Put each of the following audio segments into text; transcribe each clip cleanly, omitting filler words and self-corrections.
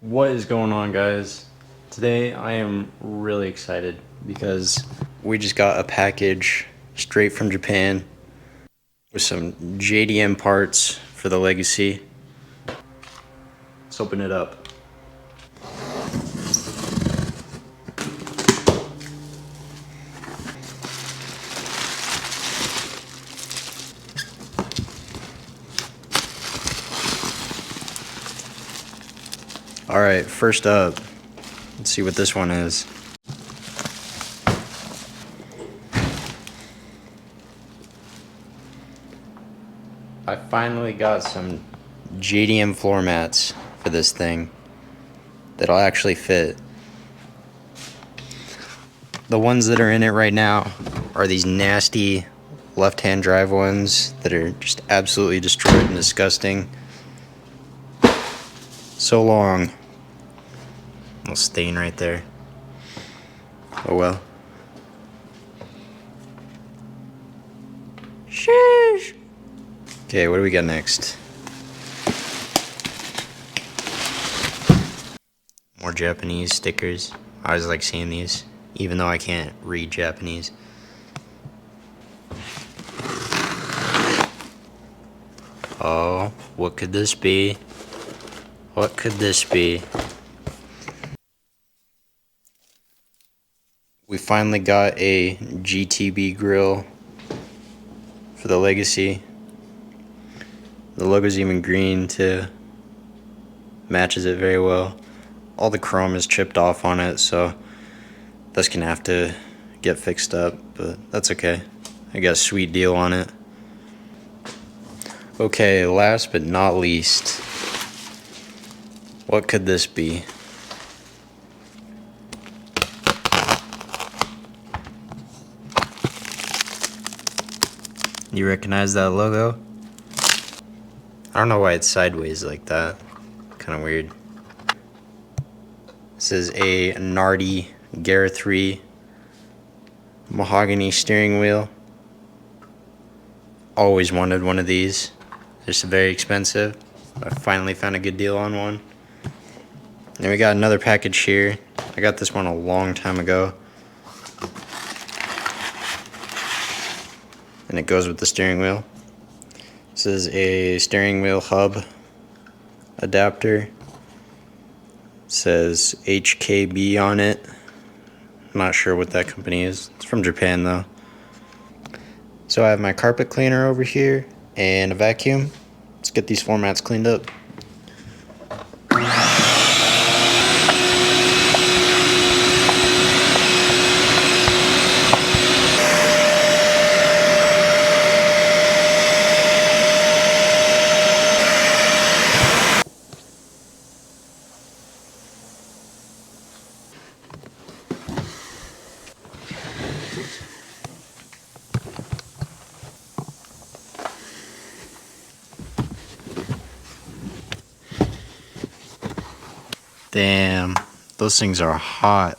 What is going on, guys? Today I am really excited because we just got a package straight from Japan with some JDM parts for the Legacy. Let's open it up. Alright, first up, let's see what this one is. I finally got some JDM floor mats for this thing that'll actually fit. The ones that are in it right now are these nasty left-hand drive ones that are just absolutely destroyed and disgusting. So long. Little stain right there. Oh well. Sheesh. Okay, what do we got next? More Japanese stickers. I always like seeing these, even though I can't read Japanese. Oh, what could this be? What could this be? We finally got a GTB grill for the Legacy. The logo's even green too. Matches it very well. All the chrome is chipped off on it, so that's gonna have to get fixed up, but that's okay. I got a sweet deal on it. Okay, last but not least, what could this be? You recognize that logo? I don't know why it's sideways like that. Kind of weird. This is a Nardi Gear 3 mahogany steering wheel. Always wanted one of these. They're just very expensive. I finally found a good deal on one. And we got another package here. I got this one a long time ago. And it goes with the steering wheel. This is a steering wheel hub adapter. It says HKB on it. I'm not sure what that company is. It's from Japan though. So I have my carpet cleaner over here and a vacuum. Let's get these floor mats cleaned up. Damn, those things are hot.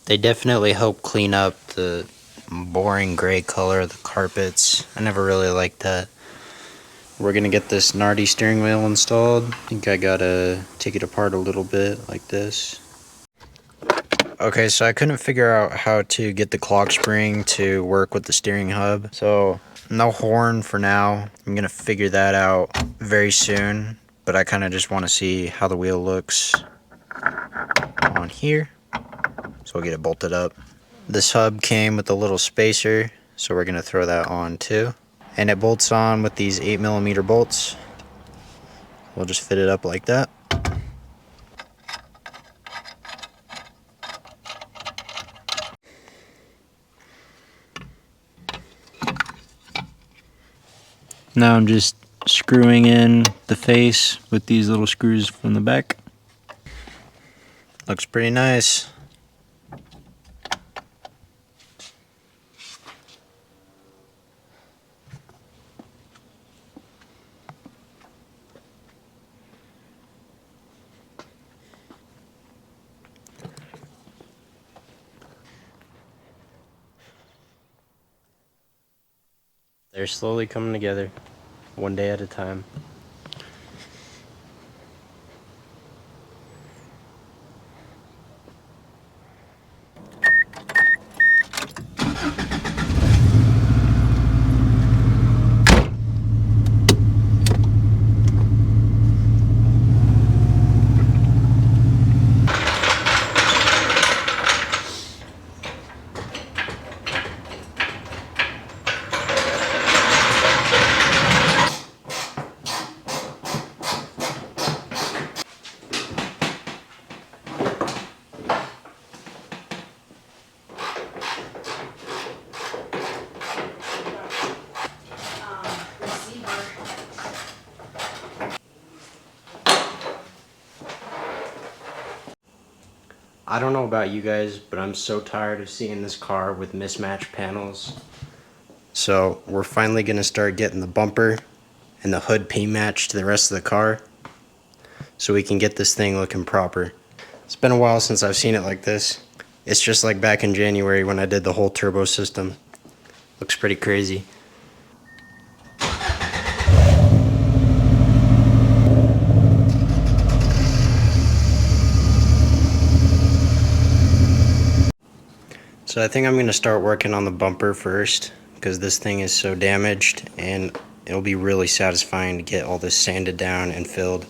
They definitely help clean up the boring gray color of the carpets. I never really liked that. We're gonna get this Nardi steering wheel installed. I think I gotta take it apart a little bit like this. Okay, so I couldn't figure out how to get the clock spring to work with the steering hub. So no horn for now. I'm gonna figure that out very soon. But I kind of just want to see how the wheel looks on here. So we'll get it bolted up. This hub came with a little spacer, so we're gonna throw that on too. And it bolts on with these 8mm bolts. We'll just fit it up like that. Now I'm just screwing in the face with these little screws from the back. Looks pretty nice. They're slowly coming together, one day at a time. I don't know about you guys, but I'm so tired of seeing this car with mismatched panels. So we're finally gonna start getting the bumper and the hood paint matched to the rest of the car so we can get this thing looking proper. It's been a while since I've seen it like this. It's just like back in January when I did the whole turbo system. Looks pretty crazy. So I think I'm gonna start working on the bumper first because this thing is so damaged and it'll be really satisfying to get all this sanded down and filled.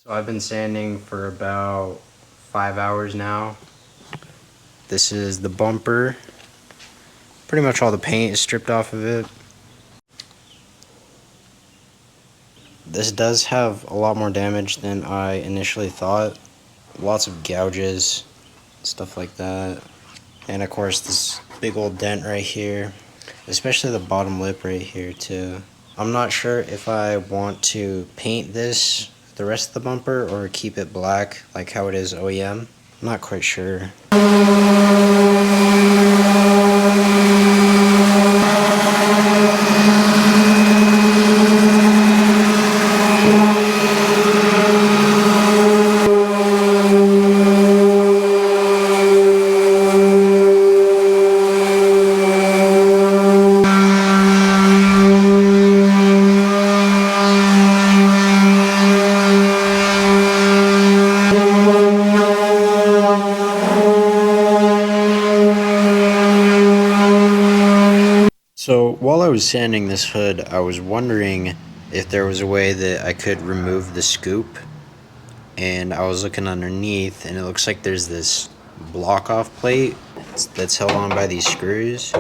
So I've been sanding for about 5 hours now. This is the bumper. Pretty much all the paint is stripped off of it. This does have a lot more damage than I initially thought. Lots of gouges, stuff like that. And of course this big old dent right here. Especially the bottom lip right here too. I'm not sure if I want to paint this the rest of the bumper or keep it black like how it is OEM. I'm not quite sure. So while I was sanding this hood, I was wondering if there was a way that I could remove the scoop, and I was looking underneath and it looks like there's this block off plate that's held on by these screws.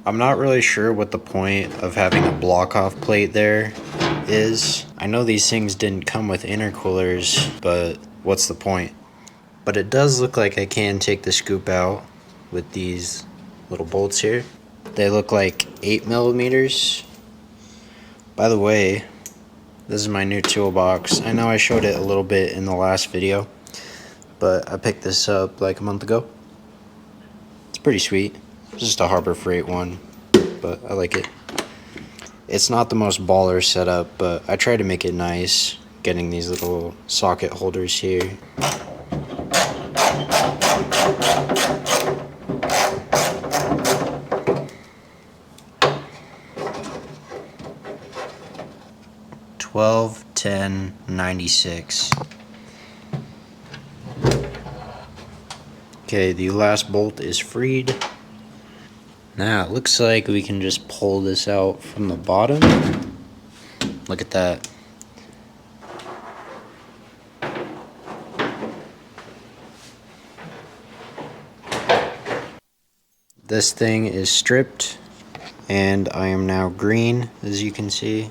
I'm not really sure what the point of having a block off plate there is. I know these things didn't come with intercoolers, but what's the point? But it does look like I can take the scoop out with these little bolts here. They look like 8mm. By the way, this is my new toolbox. I know I showed it a little bit in the last video, but I picked this up like a month ago. It's pretty sweet. It's just a Harbor Freight one, but I like it. It's not the most baller setup, but I try to make it nice, getting these little socket holders here. $12.10.96. Okay, the last bolt is freed. Now it looks like we can just pull this out from the bottom. Look at that. This thing is stripped and I am now green, as you can see.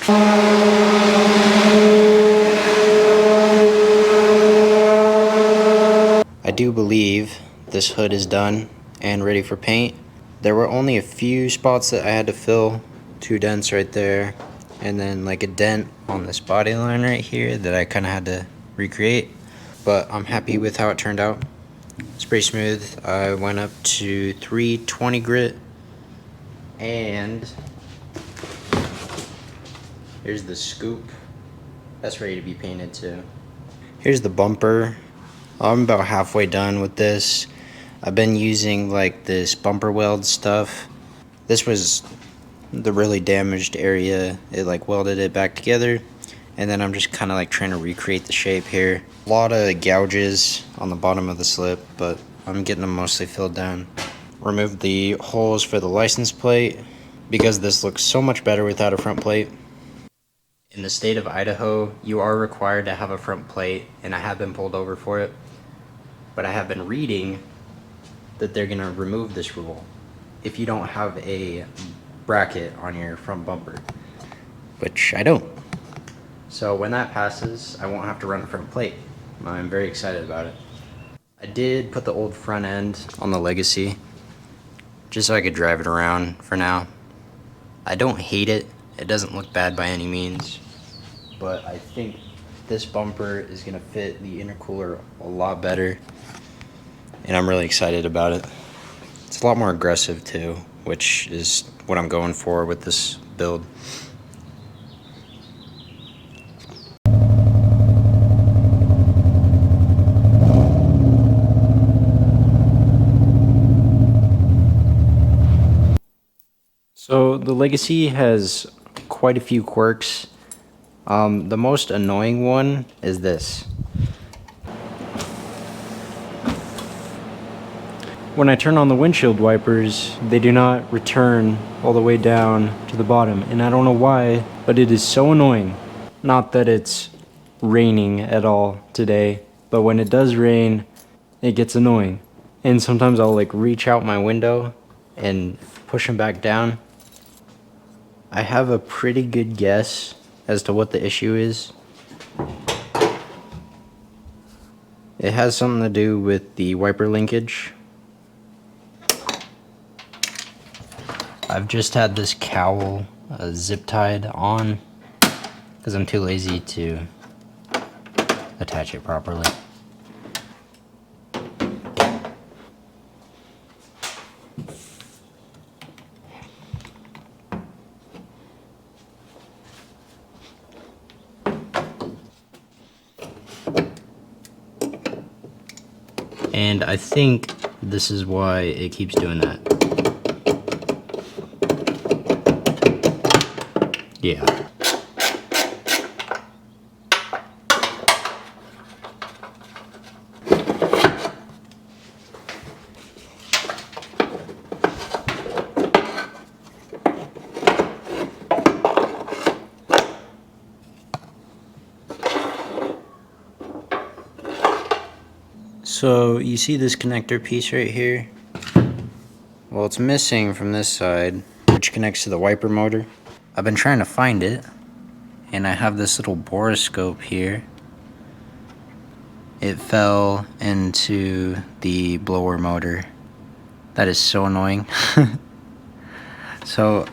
I do believe this hood is done and ready for paint. There were only a few spots that I had to fill, 2 dents right there, and then like a dent on this body line right here that I kind of had to recreate. But I'm happy with how it turned out. It's pretty smooth. I went up to 320 grit, and here's the scoop. That's ready to be painted too. Here's the bumper. I'm about halfway done with this. I've been using like this bumper weld stuff. This was the really damaged area. It like welded it back together, and then I'm just kind of like trying to recreate the shape here. A lot of gouges on the bottom of the slip, but I'm getting them mostly filled down. Removed the holes for the license plate because this looks so much better without a front plate. In the state of Idaho, you are required to have a front plate, and I have been pulled over for it. But I have been reading that they're gonna remove this rule if you don't have a bracket on your front bumper, which I don't. So when that passes, I won't have to run a front plate. I'm very excited about it. I did put the old front end on the Legacy, just so I could drive it around for now. I don't hate it. It doesn't look bad by any means, but I think this bumper is gonna fit the intercooler a lot better, and I'm really excited about it. It's a lot more aggressive too, which is what I'm going for with this build. So the Legacy has quite a few quirks. The most annoying one is this. When I turn on the windshield wipers, they do not return all the way down to the bottom, and I don't know why, but it is so annoying. Not that it's raining at all today, but when it does rain, it gets annoying. And sometimes I'll like reach out my window and push them back down. I have a pretty good guess as to what the issue is. It has something to do with the wiper linkage. I've just had this cowl zip tied on because I'm too lazy to attach it properly. And I think this is why it keeps doing that. Yeah. So you see this connector piece right here? Well, it's missing from this side, which connects to the wiper motor. I've been trying to find it, and I have this little borescope here. It fell into the blower motor. That is so annoying. So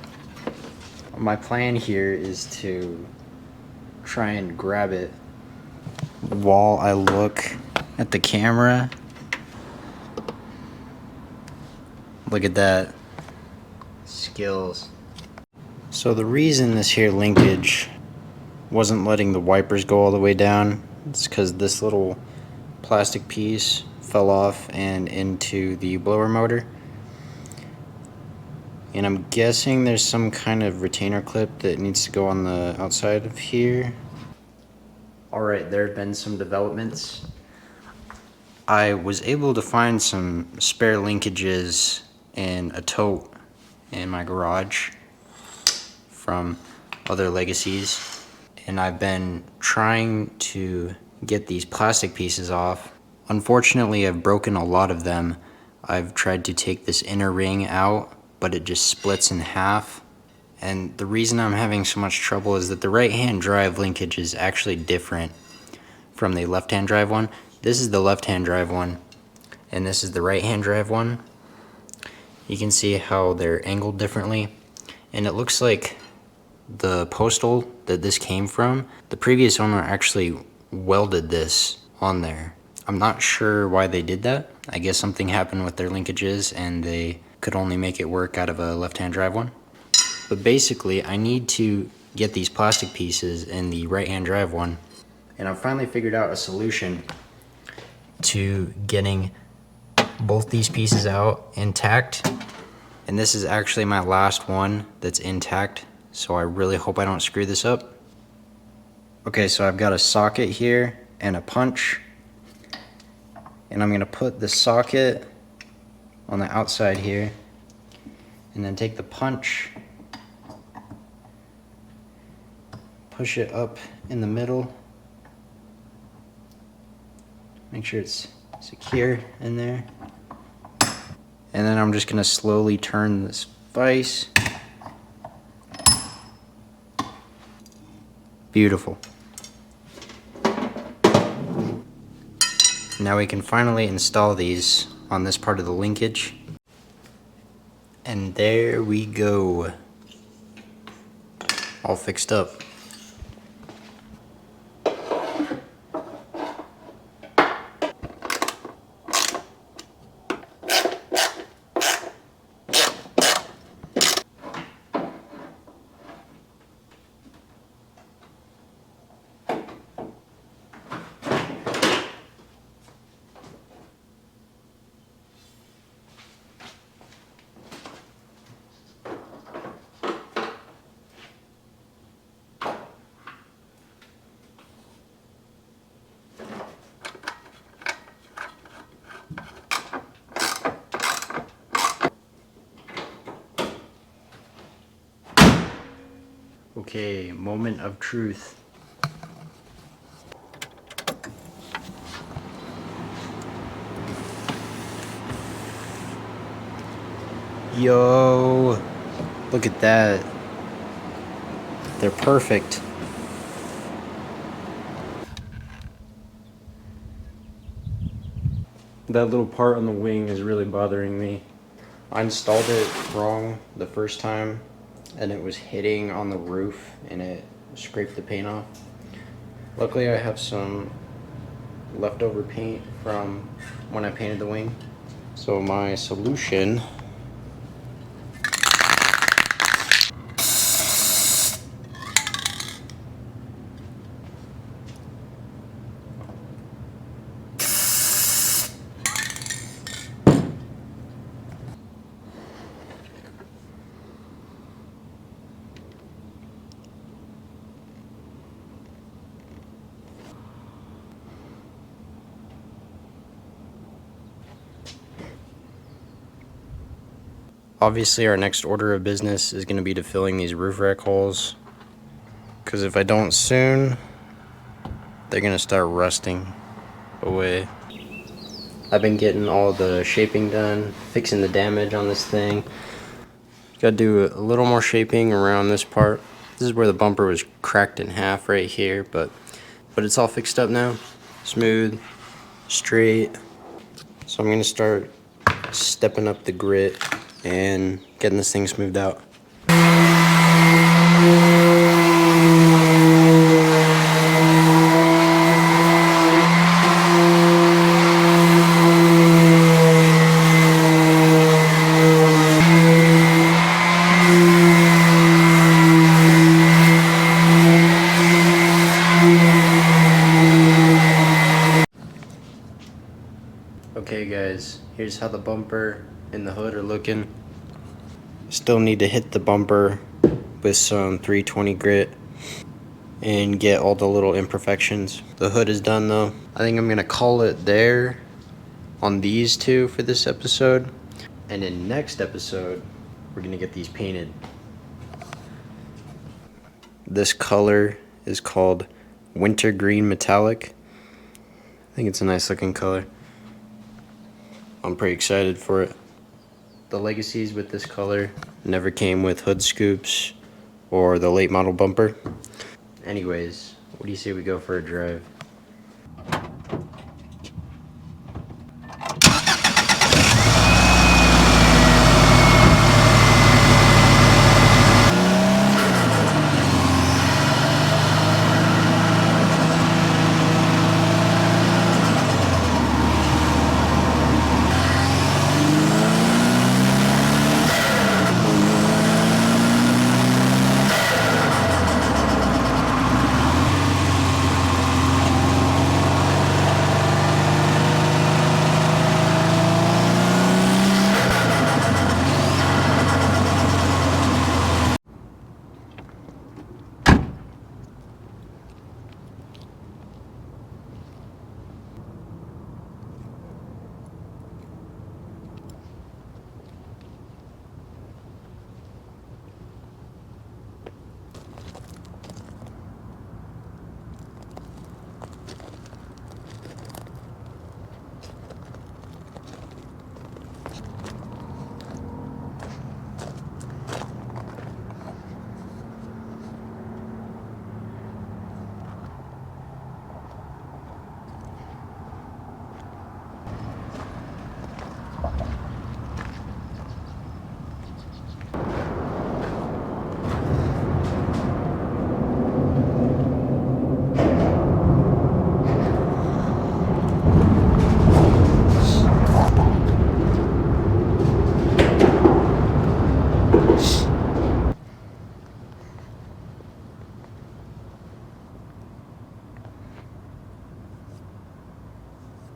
my plan here is to try and grab it while I look at the camera. Look at that. Skills. So the reason this here linkage wasn't letting the wipers go all the way down is because this little plastic piece fell off and into the blower motor. And I'm guessing there's some kind of retainer clip that needs to go on the outside of here. Alright, there have been some developments. I was able to find some spare linkages in a tote in my garage from other Legacies, and I've been trying to get these plastic pieces off. Unfortunately, I've broken a lot of them. I've tried to take this inner ring out, but it just splits in half, And the reason I'm having so much trouble is that the right hand drive linkage is actually different from the left hand drive one. This is the left hand drive one, and this is the right hand drive one. You can see how they're angled differently, and it looks like the postal that this came from, the previous owner actually welded this on there. I'm not sure why they did that. I guess something happened with their linkages and they could only make it work out of a left-hand drive one. But basically, I need to get these plastic pieces in the right-hand drive one, and I've finally figured out a solution to getting both these pieces out intact. And this is actually my last one that's intact, so I really hope I don't screw this up. Okay, so I've got a socket here and a punch, and I'm gonna put the socket on the outside here and then take the punch, push it up in the middle, make sure it's secure in there, and then I'm just gonna slowly turn this vise. Beautiful. Now we can finally install these on this part of the linkage. And there we go. All fixed up. Okay, moment of truth. Yo, look at that. They're perfect. That little part on the wing is really bothering me. I installed it wrong the first time, and it was hitting on the roof and it scraped the paint off. Luckily I have some leftover paint from when I painted the wing. So my solution obviously our next order of business is going to be to filling these roof rack holes, because if I don't soon, they're going to start rusting away. I've been getting all the shaping done, fixing the damage on this thing. Got to do a little more shaping around this part. This is where the bumper was cracked in half right here, but it's all fixed up now. Smooth, straight. So I'm going to start stepping up the grit and getting this thing smoothed out. Okay guys, here's how the bumper and the hood are looking. Still need to hit the bumper with some 320 grit and get all the little imperfections. The hood is done though. I think I'm gonna call it there on these two for this episode. And in next episode, we're gonna get these painted. This color is called Wintergreen Metallic. I think it's a nice looking color. I'm pretty excited for it. The legacies with this color never came with hood scoops or the late model bumper. Anyways, what do you say we go for a drive?